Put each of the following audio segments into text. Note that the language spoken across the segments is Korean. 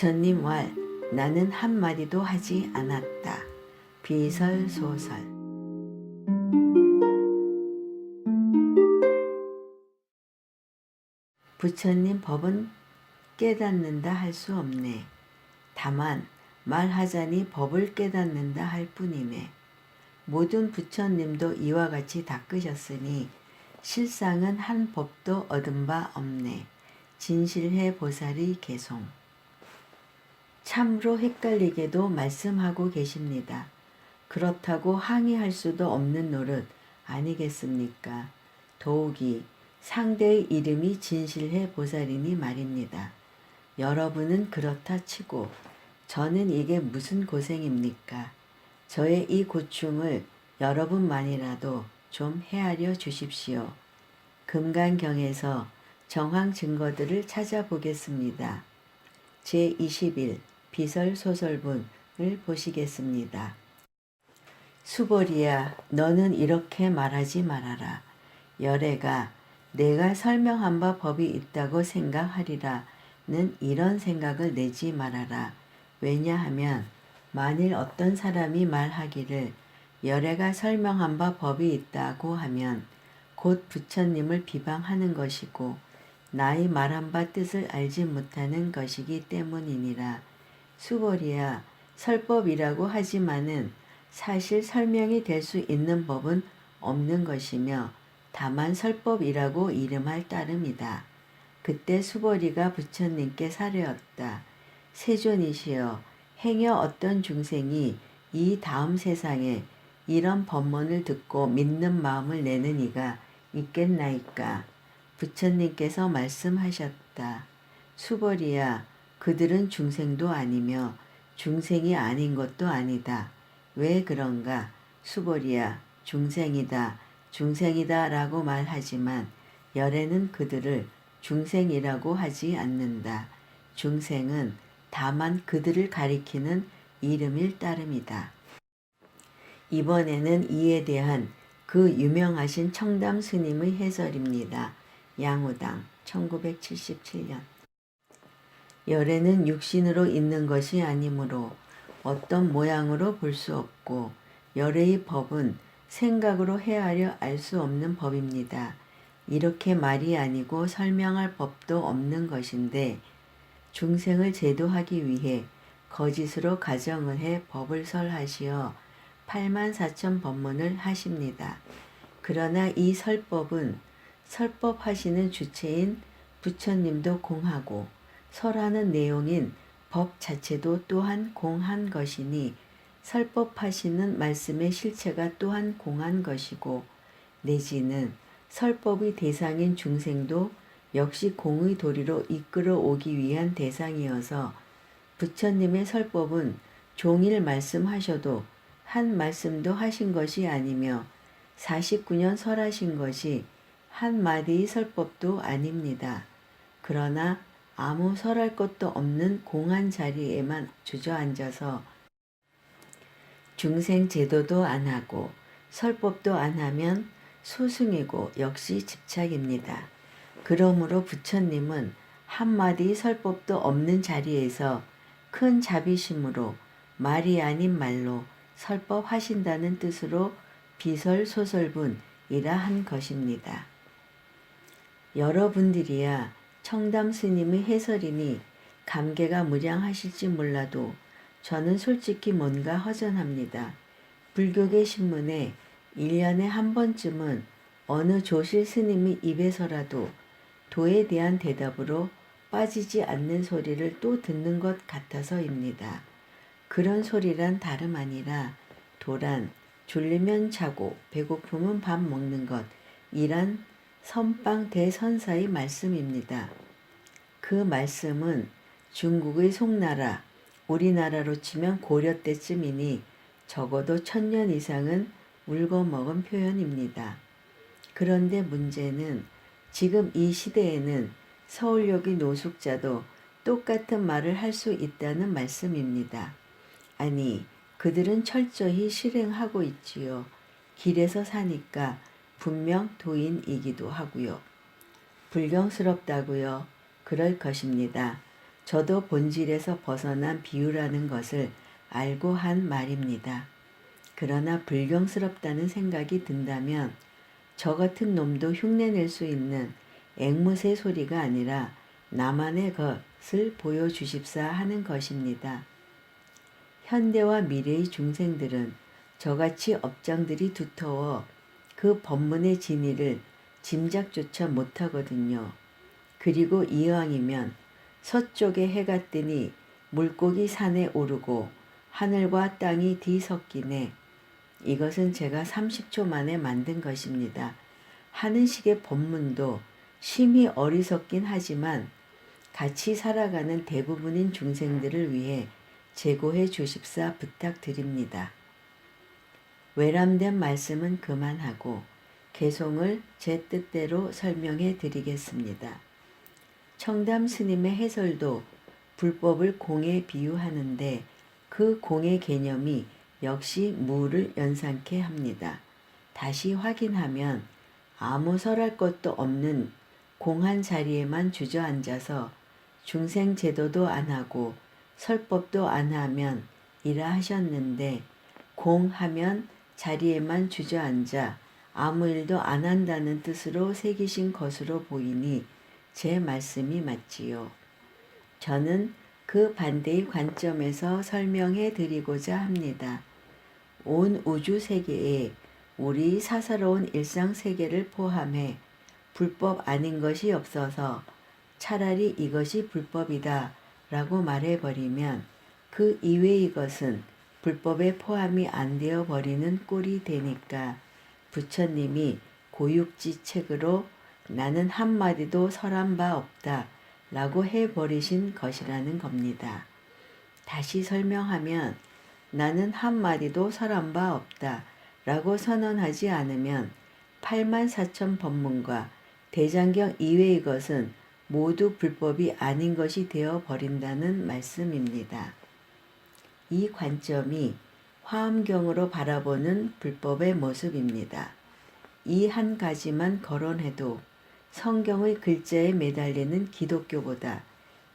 부처님 왈 나는 한마디도 하지 않았다. 비설소설. 부처님 법은 깨닫는다 할 수 없네. 다만 말하자니 법을 깨닫는다 할 뿐이네. 모든 부처님도 이와 같이 닦으셨으니 실상은 한 법도 얻은 바 없네. 진실해 보살의 개송. 참으로 헷갈리게도 말씀하고 계십니다. 그렇다고 항의할 수도 없는 노릇 아니겠습니까? 더욱이 상대의 이름이 진실해 보살이니 말입니다. 여러분은 그렇다 치고 저는 이게 무슨 고생입니까? 저의 이 고충을 여러분만이라도 좀 헤아려 주십시오. 금강경에서 정황 증거들을 찾아보겠습니다. 제21 비설소설분을 보시겠습니다. 수보리야, 너는 이렇게 말하지 말아라. 열애가 내가 설명한 바 법이 있다고 생각하리라는 이런 생각을 내지 말아라. 왜냐하면 만일 어떤 사람이 말하기를 열애가 설명한 바 법이 있다고 하면 곧 부처님을 비방하는 것이고 나의 말한 바 뜻을 알지 못하는 것이기 때문이니라. 수보리야, 설법이라고 하지만은 사실 설명이 될 수 있는 법은 없는 것이며 다만 설법이라고 이름할 따름이다. 그때 수보리가 부처님께 사려었다. 세존이시여, 행여 어떤 중생이 이 다음 세상에 이런 법문을 듣고 믿는 마음을 내는 이가 있겠나이까? 부처님께서 말씀하셨다. 수보리야, 그들은 중생도 아니며 중생이 아닌 것도 아니다. 왜 그런가? 수보리야, 중생이다, 중생이다 라고 말하지만 열애는 그들을 중생이라고 하지 않는다. 중생은 다만 그들을 가리키는 이름일 따름이다. 이번에는 이에 대한 그 유명하신 청담 스님의 해설입니다. 양우당 1977년. 열애는 육신으로 있는 것이 아니므로 어떤 모양으로 볼 수 없고 열애의 법은 생각으로 헤아려 알 수 없는 법입니다. 이렇게 말이 아니고 설명할 법도 없는 것인데 중생을 제도하기 위해 거짓으로 가정을 해 법을 설하시어 84,000 법문을 하십니다. 그러나 이 설법은 설법하시는 주체인 부처님도 공하고 설하는 내용인 법 자체도 또한 공한 것이니 설법하시는 말씀의 실체가 또한 공한 것이고 내지는 설법의 대상인 중생도 역시 공의 도리로 이끌어 오기 위한 대상이어서 부처님의 설법은 종일 말씀하셔도 한 말씀도 하신 것이 아니며 49년 설하신 것이 한마디의 설법도 아닙니다. 그러나 아무 설할 것도 없는 공한 자리에만 주저앉아서 중생 제도도 안 하고 설법도 안 하면 소승이고 역시 집착입니다. 그러므로 부처님은 한마디 설법도 없는 자리에서 큰 자비심으로 말이 아닌 말로 설법하신다는 뜻으로 비설소설분이라 한 것입니다. 여러분들이야 청담 스님의 해설이니 감개가 무량하실지 몰라도 저는 솔직히 뭔가 허전합니다. 불교계 신문에 1년에 한 번쯤은 어느 조실 스님의 입에서라도 도에 대한 대답으로 빠지지 않는 소리를 또 듣는 것 같아서입니다. 그런 소리란 다름 아니라 도란 졸리면 자고 배고프면 밥 먹는 것 이란 선빵 대선사의 말씀입니다. 그 말씀은 중국의 송나라, 우리나라로 치면 고려 때쯤이니 적어도 1000년 이상은 울거먹은 표현입니다. 그런데 문제는 지금 이 시대에는 서울역의 노숙자도 똑같은 말을 할 수 있다는 말씀입니다. 아니, 그들은 철저히 실행하고 있지요. 길에서 사니까 분명 도인이기도 하고요. 불경스럽다고요. 그럴 것입니다. 저도 본질에서 벗어난 비유라는 것을 알고 한 말입니다. 그러나 불경스럽다는 생각이 든다면 저 같은 놈도 흉내낼 수 있는 앵무새 소리가 아니라 나만의 것을 보여주십사 하는 것입니다. 현대와 미래의 중생들은 저같이 업장들이 두터워 그 법문의 진위를 짐작조차 못하거든요. 그리고 이왕이면 서쪽에 해가 뜨니 물고기 산에 오르고 하늘과 땅이 뒤섞이네. 이것은 제가 30초 만에 만든 것입니다. 하는 식의 법문도 심히 어리석긴 하지만 같이 살아가는 대부분인 중생들을 위해 제고해 주십사 부탁드립니다. 외람된 말씀은 그만하고 개송을 제 뜻대로 설명해 드리겠습니다. 청담 스님의 해설도 불법을 공에 비유하는데 그 공의 개념이 역시 무를 연상케 합니다. 다시 확인하면 아무 설할 것도 없는 공한 자리에만 주저앉아서 중생 제도도 안 하고 설법도 안 하면 이라 하셨는데 공하면 자리에만 주저앉아 아무 일도 안 한다는 뜻으로 새기신 것으로 보이니 제 말씀이 맞지요. 저는 그 반대의 관점에서 설명해 드리고자 합니다. 온 우주 세계에 우리 사사로운 일상 세계를 포함해 불법 아닌 것이 없어서 차라리 이것이 불법이다 라고 말해버리면 그 이외의 것은 불법에 포함이 안 되어 버리는 꼴이 되니까 부처님이 고육지 책으로 나는 한마디도 설한 바 없다 라고 해버리신 것이라는 겁니다. 다시 설명하면 나는 한마디도 설한 바 없다 라고 선언하지 않으면 84,000 법문과 대장경 이외의 것은 모두 불법이 아닌 것이 되어 버린다는 말씀입니다. 이 관점이 화엄경으로 바라보는 불법의 모습입니다. 이 한 가지만 거론해도 성경의 글자에 매달리는 기독교보다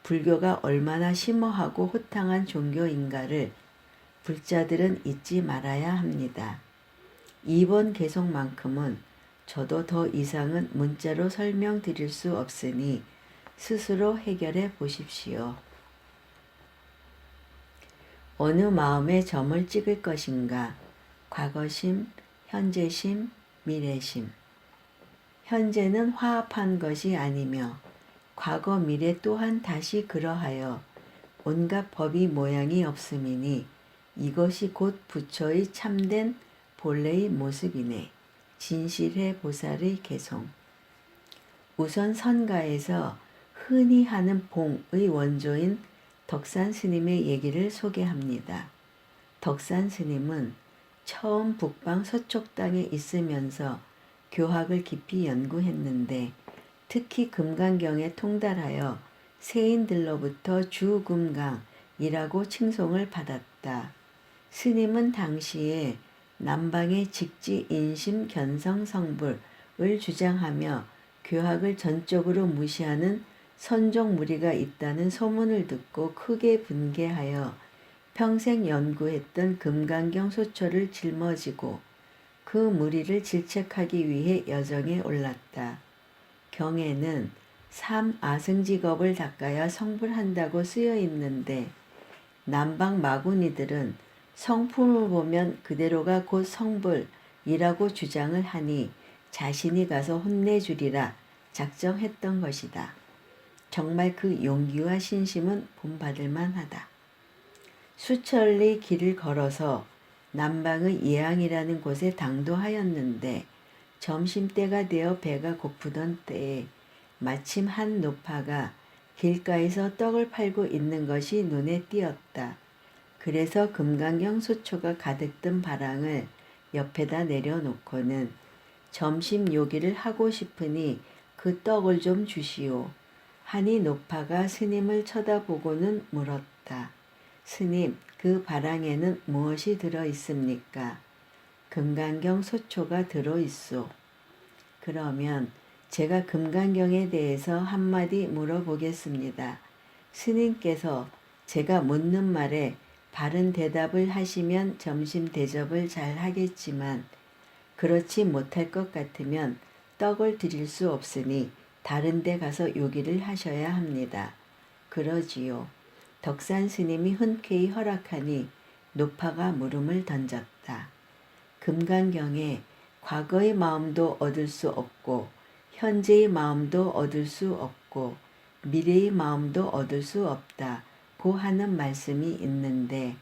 불교가 얼마나 심오하고 호탕한 종교인가를 불자들은 잊지 말아야 합니다. 이번 개송만큼은 저도 더 이상은 문자로 설명드릴 수 없으니 스스로 해결해 보십시오. 어느 마음에 점을 찍을 것인가? 과거심, 현재심, 미래심. 현재는 화합한 것이 아니며 과거 미래 또한 다시 그러하여 온갖 법이 모양이 없음이니 이것이 곧 부처의 참된 본래의 모습이네. 진실해 보살의 개송. 우선 선가에서 흔히 하는 봉의 원조인 덕산 스님의 얘기를 소개합니다. 덕산 스님은 처음 북방 서쪽 땅에 있으면서 교학을 깊이 연구했는데 특히 금강경에 통달하여 세인들로부터 주금강이라고 칭송을 받았다. 스님은 당시에 남방의 직지 인심 견성 성불을 주장하며 교학을 전적으로 무시하는 선종 무리가 있다는 소문을 듣고 크게 분개하여 평생 연구했던 금강경 소초를 짊어지고 그 무리를 질책하기 위해 여정에 올랐다. 경에는 삼아승직업을 닦아야 성불한다고 쓰여 있는데 남방 마구니들은 성품을 보면 그대로가 곧 성불이라고 주장을 하니 자신이 가서 혼내주리라 작정했던 것이다. 정말 그 용기와 신심은 본받을 만하다. 수천리 길을 걸어서 남방의 예양이라는 곳에 당도하였는데 점심때가 되어 배가 고프던 때에 마침 한 노파가 길가에서 떡을 팔고 있는 것이 눈에 띄었다. 그래서 금강경 소초가 가득 든 바랑을 옆에다 내려놓고는 점심 요기를 하고 싶으니 그 떡을 좀 주시오. 하니 노파가 스님을 쳐다보고는 물었다. 스님, 그 바랑에는 무엇이 들어 있습니까? 금강경 소초가 들어 있소. 그러면 제가 금강경에 대해서 한마디 물어보겠습니다. 스님께서 제가 묻는 말에 바른 대답을 하시면 점심 대접을 잘 하겠지만 그렇지 못할 것 같으면 떡을 드릴 수 없으니 다른 데 가서 요기를 하셔야 합니다. 그러지요. 덕산 스님이 흔쾌히 허락하니 노파가 물음을 던졌다. 금강경에 과거의 마음도 얻을 수 없고 현재의 마음도 얻을 수 없고 미래의 마음도 얻을 수 없다고 하는 말씀이 있는데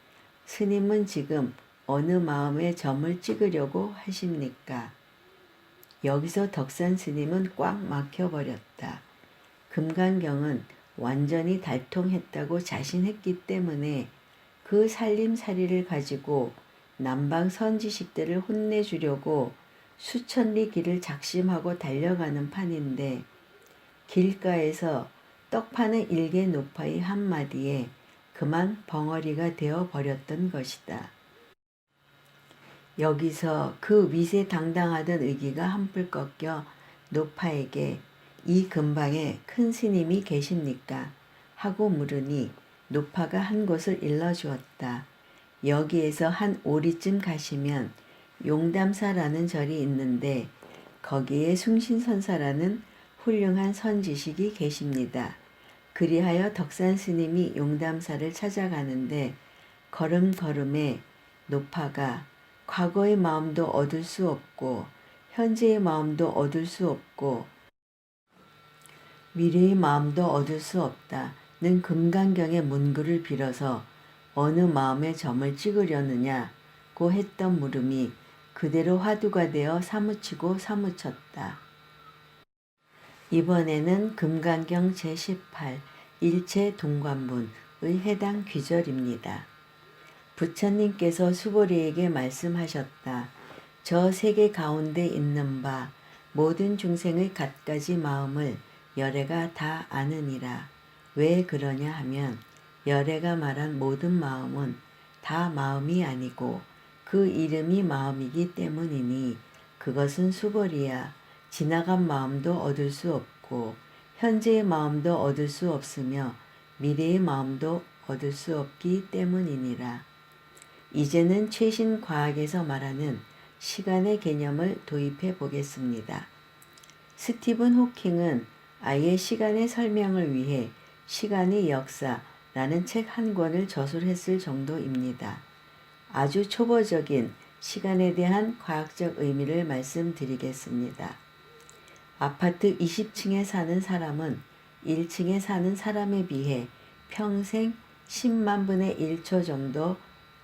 스님은 지금 어느 마음에 점을 찍으려고 하십니까? 여기서 덕산 스님은 꽉 막혀버렸다. 금강경은 완전히 달통했다고 자신했기 때문에 그 살림살이를 가지고 남방 선지식들을 혼내주려고 수천리 길을 작심하고 달려가는 판인데 길가에서 떡 파는 일개 노파의 한마디에 그만 벙어리가 되어 버렸던 것이다. 여기서 그 위세당당하던 의기가 한풀 꺾여 노파에게 이 근방에 큰 스님이 계십니까? 하고 물으니 노파가 한 곳을 일러주었다. 여기에서 한 오리쯤 가시면 용담사라는 절이 있는데 거기에 숭신선사라는 훌륭한 선지식이 계십니다. 그리하여 덕산 스님이 용담사를 찾아가는데 걸음걸음에 노파가 과거의 마음도 얻을 수 없고 현재의 마음도 얻을 수 없고 미래의 마음도 얻을 수 없다는 금강경의 문구를 빌어서 어느 마음에 점을 찍으려느냐고 했던 물음이 그대로 화두가 되어 사무치고 사무쳤다. 이번에는 금강경 제18 일체동관문의 해당 귀절입니다. 부처님께서 수보리에게 말씀하셨다. 저 세계 가운데 있는 바 모든 중생의 갖가지 마음을 열애가 다 아느니라. 왜 그러냐 하면 열애가 말한 모든 마음은 다 마음이 아니고 그 이름이 마음이기 때문이니 그것은 수보리야. 지나간 마음도 얻을 수 없고 현재의 마음도 얻을 수 없으며 미래의 마음도 얻을 수 없기 때문이니라. 이제는 최신 과학에서 말하는 시간의 개념을 도입해 보겠습니다. 스티븐 호킹은 아예 시간의 설명을 위해 시간의 역사라는 책 한 권을 저술했을 정도입니다. 아주 초보적인 시간에 대한 과학적 의미를 말씀드리겠습니다. 아파트 20층에 사는 사람은 1층에 사는 사람에 비해 평생 10만 분의 1초 정도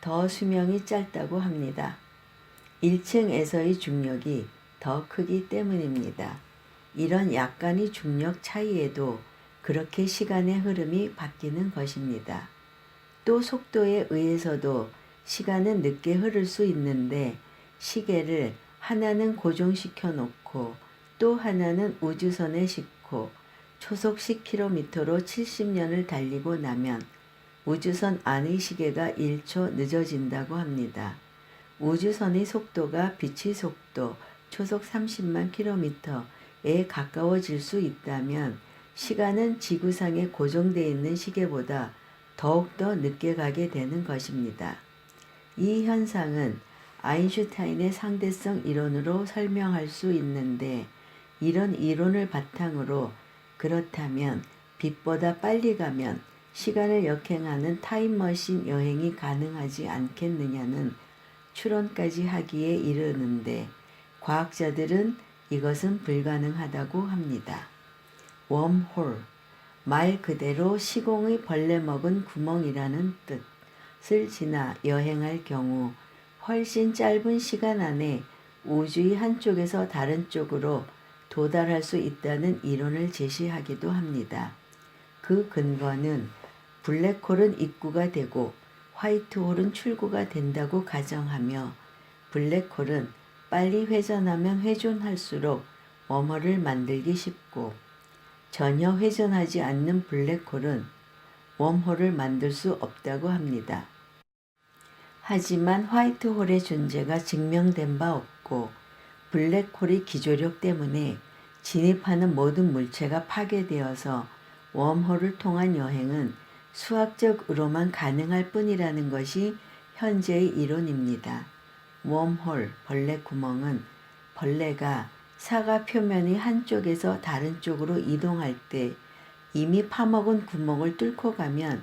더 수명이 짧다고 합니다. 1층에서의 중력이 더 크기 때문입니다. 이런 약간의 중력 차이에도 그렇게 시간의 흐름이 바뀌는 것입니다. 또 속도에 의해서도 시간은 늦게 흐를 수 있는데 시계를 하나는 고정시켜 놓고 또 하나는 우주선에 싣고 초속 10km로 70년을 달리고 나면 우주선 안의 시계가 1초 늦어진다고 합니다. 우주선의 속도가 빛의 속도 초속 30만 km에 가까워질 수 있다면 시간은 지구상에 고정되어 있는 시계보다 더욱더 늦게 가게 되는 것입니다. 이 현상은 아인슈타인의 상대성 이론으로 설명할 수 있는데 이런 이론을 바탕으로 그렇다면 빛보다 빨리 가면 시간을 역행하는 타임머신 여행이 가능하지 않겠느냐는 추론까지 하기에 이르는데 과학자들은 이것은 불가능하다고 합니다. 웜홀, 말 그대로 시공의 벌레 먹은 구멍이라는 뜻을 지나 여행할 경우 훨씬 짧은 시간 안에 우주의 한쪽에서 다른 쪽으로 도달할 수 있다는 이론을 제시하기도 합니다. 그 근거는 블랙홀은 입구가 되고 화이트홀은 출구가 된다고 가정하며 블랙홀은 빨리 회전하면 회전할수록 웜홀을 만들기 쉽고 전혀 회전하지 않는 블랙홀은 웜홀을 만들 수 없다고 합니다. 하지만 화이트홀의 존재가 증명된 바 없고 블랙홀의 기조력 때문에 진입하는 모든 물체가 파괴되어서 웜홀을 통한 여행은 수학적으로만 가능할 뿐이라는 것이 현재의 이론입니다. 웜홀, 벌레 구멍은 벌레가 사과 표면의 한쪽에서 다른 쪽으로 이동할 때 이미 파먹은 구멍을 뚫고 가면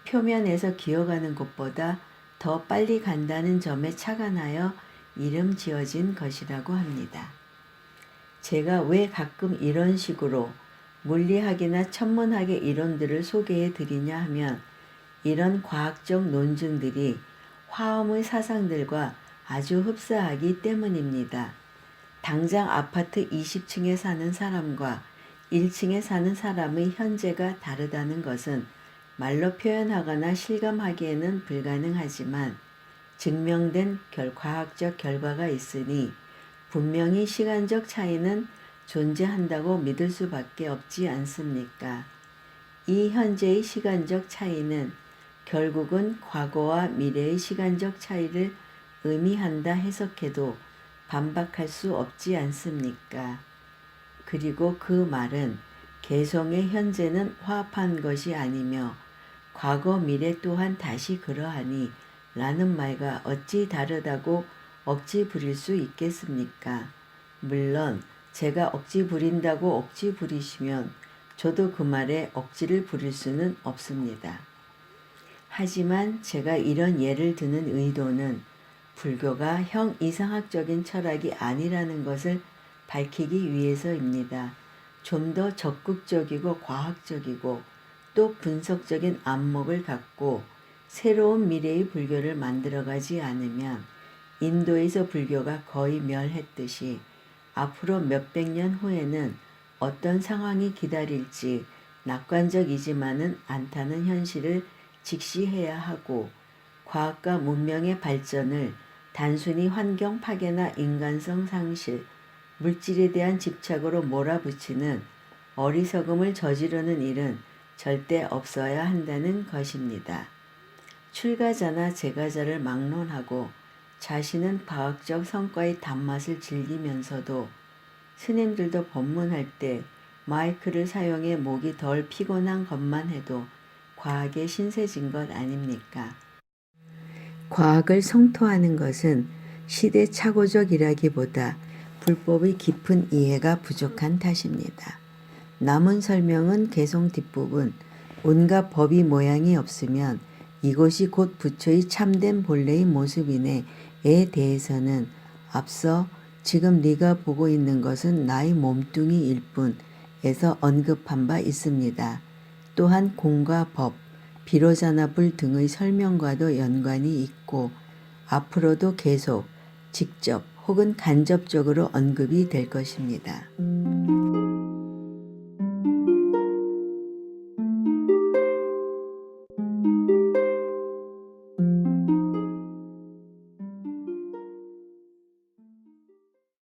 표면에서 기어가는 것보다 더 빨리 간다는 점에 착안하여 이름 지어진 것이라고 합니다. 제가 왜 가끔 이런 식으로 물리학이나 천문학의 이론들을 소개해 드리냐 하면 이런 과학적 논증들이 화엄의 사상들과 아주 흡사하기 때문입니다. 당장 아파트 20층에 사는 사람과 1층에 사는 사람의 현재가 다르다는 것은 말로 표현하거나 실감하기에는 불가능하지만 증명된 과학적 결과가 있으니 분명히 시간적 차이는 존재한다고 믿을 수밖에 없지 않습니까? 이 현재의 시간적 차이는 결국은 과거와 미래의 시간적 차이를 의미한다 해석해도 반박할 수 없지 않습니까? 그리고 그 말은 개성의 현재는 화합한 것이 아니며 과거 미래 또한 다시 그러하니 라는 말과 어찌 다르다고 억지 부릴 수 있겠습니까? 물론 제가 억지 부린다고 억지 부리시면 저도 그 말에 억지를 부릴 수는 없습니다. 하지만 제가 이런 예를 드는 의도는 불교가 형이상학적인 철학이 아니라는 것을 밝히기 위해서입니다. 좀 더 적극적이고 과학적이고 또 분석적인 안목을 갖고 새로운 미래의 불교를 만들어가지 않으면 인도에서 불교가 거의 멸했듯이 앞으로 몇백 년 후에는 어떤 상황이 기다릴지 낙관적이지만은 않다는 현실을 직시해야 하고 과학과 문명의 발전을 단순히 환경 파괴나 인간성 상실, 물질에 대한 집착으로 몰아붙이는 어리석음을 저지르는 일은 절대 없어야 한다는 것입니다. 출가자나 제가자를 막론하고 자신은 과학적 성과의 단맛을 즐기면서도 스님들도 법문할 때 마이크를 사용해 목이 덜 피곤한 것만 해도 과학에 신세진 것 아닙니까? 과학을 성토하는 것은 시대착오적이라기보다 불법의 깊은 이해가 부족한 탓입니다. 남은 설명은 개송 뒷부분 온갖 법이 모양이 없으면 이곳이 곧 부처의 참된 본래의 모습이네에 대해서는 앞서 지금 네가 보고 있는 것은 나의 몸뚱이일 뿐에서 언급한 바 있습니다. 또한 공과 법, 비로자나불 등의 설명과도 연관이 있고 앞으로도 계속 직접 혹은 간접적으로 언급이 될 것입니다.